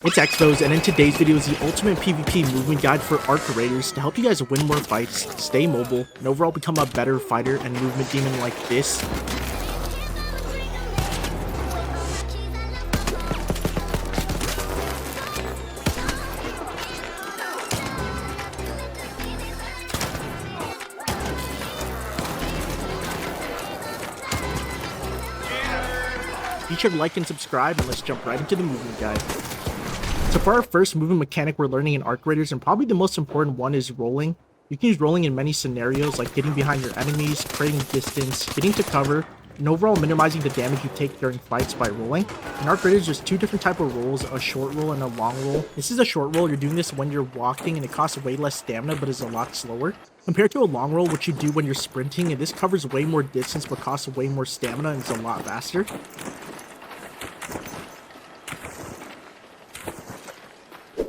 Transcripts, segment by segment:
It's xvohs, and in today's video is the ultimate PvP movement guide for Arc Raiders to help you guys win more fights, stay mobile, and overall become a better fighter and movement demon like this. Be sure to like and subscribe, and let's jump right into the movement guide. So for our first movement mechanic we're learning in Arc Raiders, and probably the most important one, is rolling. You can use rolling in many scenarios, like getting behind your enemies, creating distance, getting to cover, and overall minimizing the damage you take during fights by rolling. In Arc Raiders, there's two different types of rolls, a short roll and a long roll. This is a short roll. You're doing this when you're walking, and it costs way less stamina, but is a lot slower compared to a long roll, which you do when you're sprinting, and this covers way more distance but costs way more stamina and is a lot faster.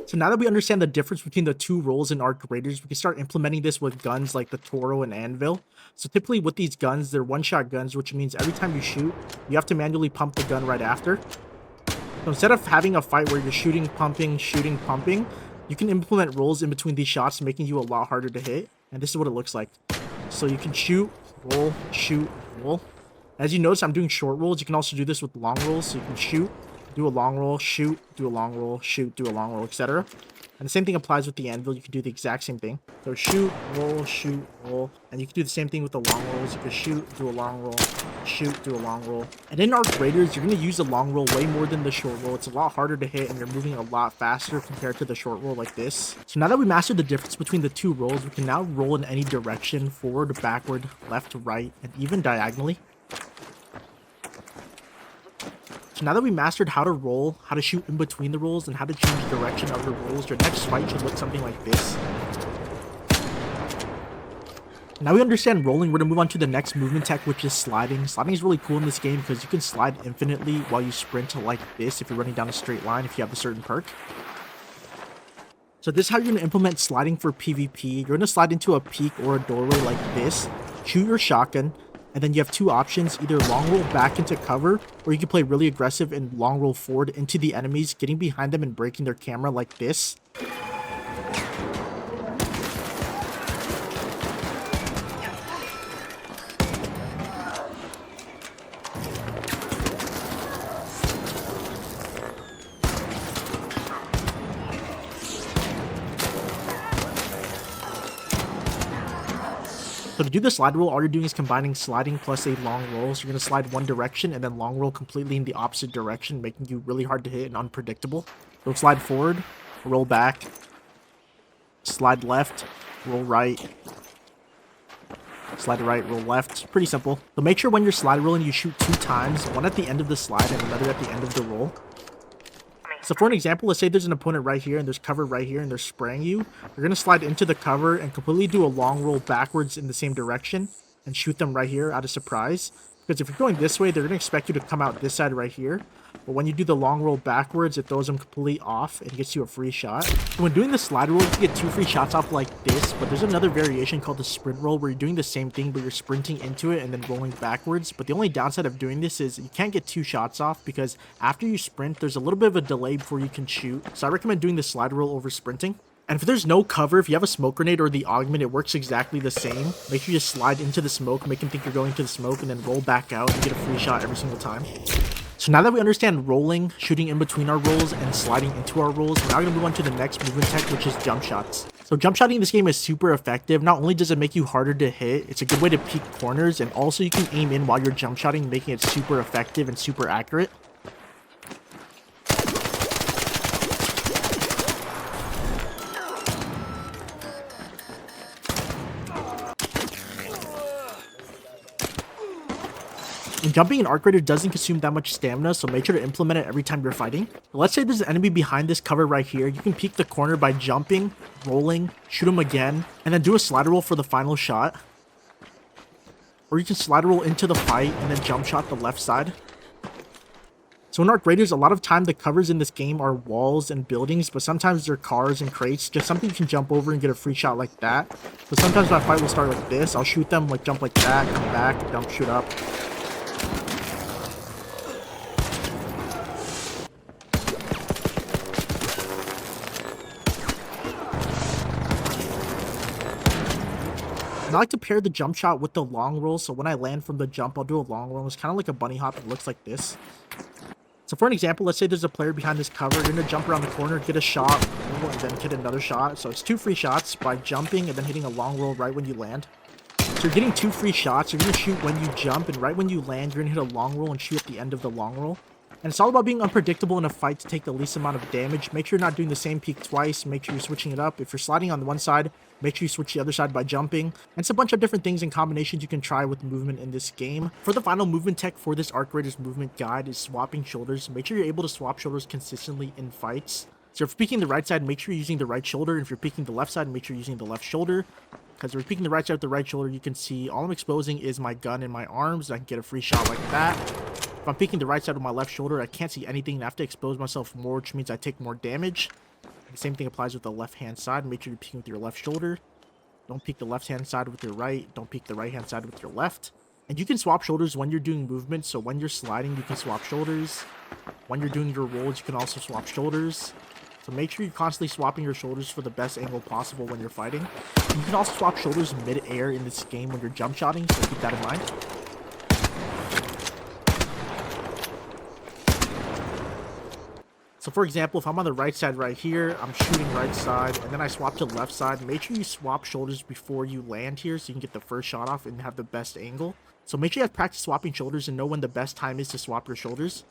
So now that we understand the difference between the two rolls in Arc Raiders, we can start implementing this with guns like the Toro and Anvil. So typically with these guns, they're one-shot guns, which means every time you shoot, you have to manually pump the gun right after. So instead of having a fight where you're shooting, pumping, you can implement rolls in between these shots, making you a lot harder to hit. And this is what it looks like. So you can shoot, roll, shoot, roll. As you notice, I'm doing short rolls. You can also do this with long rolls. So you can shoot, do a long roll, shoot, do a long roll, shoot, do a long roll, etc. And the same thing applies with the Anvil. You can do the exact same thing. So shoot, roll, and you can do the same thing with the long rolls. You can shoot, do a long roll, shoot, do a long roll. And in Arc Raiders, you're going to use the long roll way more than the short roll. It's a lot harder to hit, and you're moving a lot faster compared to the short roll like this. So now that we mastered the difference between the two rolls, we can now roll in any direction, forward, backward, left, right, and even diagonally. So now that we mastered how to roll, how to shoot in between the rolls, and how to change the direction of the rolls, your next fight should look something like this. Now we understand rolling, we're going to move on to the next movement tech, which is sliding. Sliding is really cool in this game because you can slide infinitely while you sprint like this if you're running down a straight line, if you have a certain perk. So this is how you're going to implement sliding for PvP. You're going to slide into a peak or a doorway like this, shoot your shotgun, and then you have two options, either long roll back into cover, or you can play really aggressive and long roll forward into the enemies, getting behind them and breaking their camera like this. So to do the slide roll, all you're doing is combining sliding plus a long roll. So you're going to slide one direction and then long roll completely in the opposite direction, making you really hard to hit and unpredictable. So slide forward, roll back, slide left, roll right, slide right, roll left. Pretty simple. So make sure when you're slide rolling, you shoot two times, one at the end of the slide and another at the end of the roll. So for an example, let's say there's an opponent right here and there's cover right here and they're spraying you. You're going to slide into the cover and completely do a long roll backwards in the same direction and shoot them right here out of surprise. Because if you're going this way, they're going to expect you to come out this side right here. But when you do the long roll backwards, it throws them completely off and gets you a free shot. So when doing the slide roll, you can get two free shots off like this, but there's another variation called the sprint roll where you're doing the same thing, but you're sprinting into it and then rolling backwards. But the only downside of doing this is you can't get two shots off because after you sprint, there's a little bit of a delay before you can shoot. So I recommend doing the slide roll over sprinting. And if there's no cover, if you have a smoke grenade or the augment, it works exactly the same. Make sure you just slide into the smoke, make him think you're going to the smoke, and then roll back out and get a free shot every single time. So now that we understand rolling, shooting in between our rolls, and sliding into our rolls, we're now going to move on to the next movement tech, which is jump shots. So jump shotting in this game is super effective. Not only does it make you harder to hit, it's a good way to peek corners, and also you can aim in while you're jump shotting, making it super effective and super accurate. And jumping in Arc Raider doesn't consume that much stamina, so make sure to implement it every time you're fighting. Let's say there's an enemy behind this cover right here. You can peek the corner by jumping, rolling, shoot him again, and then do a slide roll for the final shot. Or you can slide roll into the fight and then jump shot the left side. So in Arc Raiders, a lot of time the covers in this game are walls and buildings, but sometimes they're cars and crates, just something you can jump over and get a free shot like that. But sometimes my fight will start like this. I'll shoot them, like jump like that, come back, jump, shoot up. And I like to pair the jump shot with the long roll, so when I land from the jump, I'll do a long roll. It's kind of like a bunny hop. It looks like this. So for an example, let's say there's a player behind this cover. You're going to jump around the corner, get a shot, and then hit another shot. So it's 2 free shots by jumping and then hitting a long roll right when you land. So you're getting 2 free shots. You're going to shoot when you jump, and right when you land, you're going to hit a long roll and shoot at the end of the long roll. And it's all about being unpredictable in a fight to take the least amount of damage. Make sure you're not doing the same peek twice. Make sure you're switching it up. If you're sliding on the one side, make sure you switch the other side by jumping. And it's a bunch of different things and combinations you can try with movement in this game. For the final movement tech for this Arc Raiders movement guide is swapping shoulders. Make sure you're able to swap shoulders consistently in fights. So if you're peeking the right side, make sure you're using the right shoulder. If you're peeking the left side, make sure you're using the left shoulder. Because if you're peeking the right side with the right shoulder, you can see all I'm exposing is my gun and my arms. I can get a free shot like that. If I'm peeking the right side with my left shoulder, I can't see anything and I have to expose myself more, which means I take more damage. The same thing applies with the left-hand side. Make sure you're peeking with your left shoulder. Don't peek the left-hand side with your right. Don't peek the right-hand side with your left. And you can swap shoulders when you're doing movement. So when you're sliding, you can swap shoulders. When you're doing your rolls, you can also swap shoulders. So make sure you're constantly swapping your shoulders for the best angle possible when you're fighting. You can also swap shoulders mid-air in this game when you're jump shotting, so keep that in mind. So for example, if I'm on the right side right here, I'm shooting right side, and then I swap to left side. Make sure you swap shoulders before you land here so you can get the first shot off and have the best angle. So make sure you have practice swapping shoulders and know when the best time is to swap your shoulders.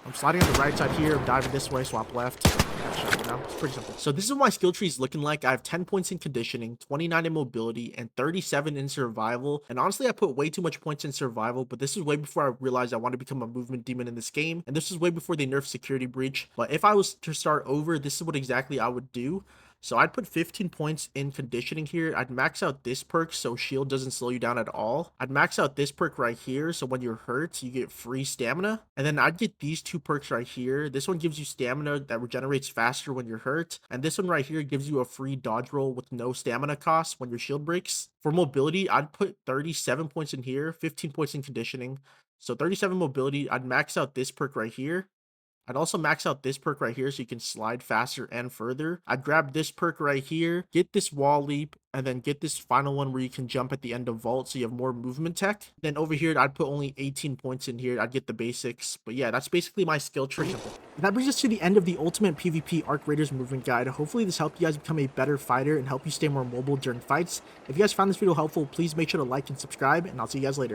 I'm sliding on the right side here, I'm diving this way, swap left. You know, it's pretty simple. So this is what my skill tree is looking like. I have 10 points in conditioning, 29 in mobility, and 37 in survival. And honestly, I put way too much points in survival, but this is way before I realized I want to become a movement demon in this game. And this is way before they nerfed security breach. But if I was to start over, this is what exactly I would do. So I'd put 15 points in conditioning here. I'd max out this perk so shield doesn't slow you down at all. I'd max out this perk right here so when you're hurt, you get free stamina. And then I'd get these 2 perks right here. This one gives you stamina that regenerates faster when you're hurt. And this one right here gives you a free dodge roll with no stamina cost when your shield breaks. For mobility, I'd put 37 points in here, 15 points in conditioning. So 37 mobility, I'd max out this perk right here. I'd also max out this perk right here so you can slide faster and further. I'd grab this perk right here, get this wall leap, and then get this final one where you can jump at the end of vault so you have more movement tech. Then over here, I'd put only 18 points in here. I'd get the basics. But yeah, that's basically my skill tree. And that brings us to the end of the ultimate PvP Arc Raiders movement guide. Hopefully this helped you guys become a better fighter and help you stay more mobile during fights. If you guys found this video helpful, please make sure to like and subscribe, and I'll see you guys later.